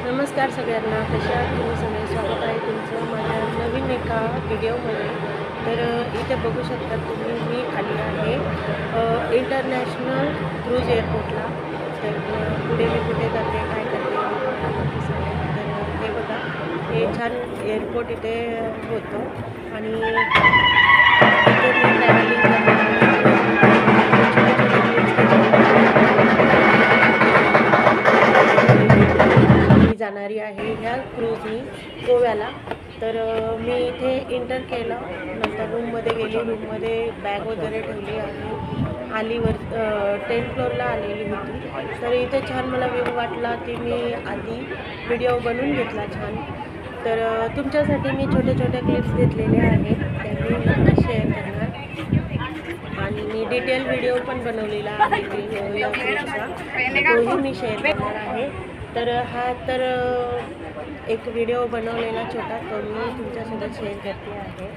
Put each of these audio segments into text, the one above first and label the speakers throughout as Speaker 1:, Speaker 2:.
Speaker 1: नमस्कार सगळ्यांना, कशा आहात तुम्ही सगळे? स्वागत आहे तुमचं माझ्या नवीन एका व्हिडिओमध्ये. तर इथे बघू शकता तुम्ही, मी आली आहे इंटरनॅशनल क्रूज एअरपोर्टला. तर पुढे मी कुठे जाते, काय करते तर हे बघा, हे छान एअरपोर्ट इथे होतं आणि इथे मी ट्रॅव्हलिंग करते. जाणारी आहे ह्या क्रूजनी गोव्याला. तर मी इथे एंटर केलं, नंतर रूममध्ये गेली, रूममध्ये बॅग वगैरे ठेवली आणि आली 10th फ्लोअरला आलेली होती. तर इथे छान मला व्ह्यू वाटला की मी आधी व्हिडिओ बनवून घेतला छान. तर तुमच्यासाठी मी छोटे छोटे क्लिप्स घेतलेले आहेत, त्या मी नक्की शेअर करणार आणि मी डिटेल व्हिडिओ पण बनवलेला आहे या क्रूजचा, तोही मी शेअर करणार आहे. तर हा तर एक व्हिडिओ बनवलेला छोटा, तो मी तुमच्यासोबत शेअर करते आहे.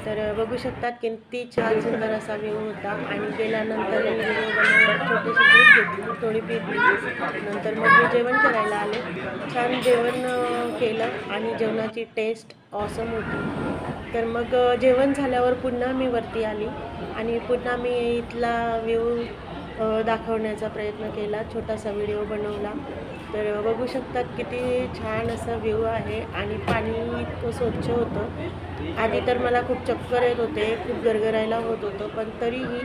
Speaker 1: तर बघू शकतात किती छान सुंदर असा व्ह्यू होता. आणि गेल्यानंतर मी व्हिडिओ बनवला, छोटीशी क्लिप घेतली, थोडी पिकली, नंतर मग मी जेवण करायला आले. छान जेवण केलं आणि जेवणाची टेस्ट ऑसम होती. तर मग जेवण झाल्यावर पुन्हा मी वरती आली आणि पुन्हा मी इथला व्ह्यू दाखवण्याचा प्रयत्न केला, छोटासा व्हिडिओ बनवला. तर बघू शकतात किती छान असा व्ह्यू आहे आणि पाणी इतकं स्वच्छ होतं. आधी तर मला खूप चक्कर येत होते, खूप गरगरायला होत होतं, पण तरीही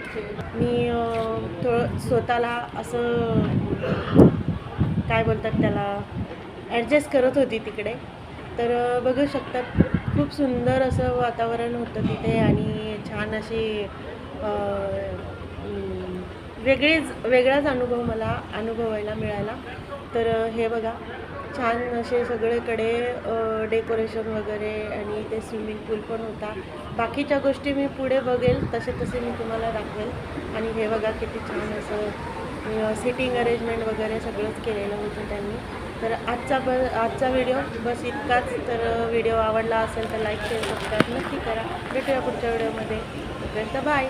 Speaker 1: मी थोडं स्वतःला असं काय बोलतात त्याला, ॲडजस्ट करत होती तिकडे. तर बघू शकतात खूप सुंदर असं वातावरण होतं तिथे आणि छान अशी वेगळाच अनुभव मला अनुभवायला मिळाला. तर हे बघा, छान असे सगळीकडे डेकोरेशन वगैरे आणि इथे स्विमिंग पूल पण होता. बाकीच्या गोष्टी मी पुढे बघेल, तसे मी तुम्हाला दाखवेल. आणि हे बघा किती छान असं सिटिंग अरेंजमेंट वगैरे सगळंच केलेलं होतं त्यांनी. तर आजचा व्हिडिओ बस इतकाच. तर व्हिडिओ आवडला असेल तर लाईक शेअर सबस्क्राईब नक्की करा. भेटूया पुढच्या व्हिडिओमध्ये. तोपर्यंत बाय.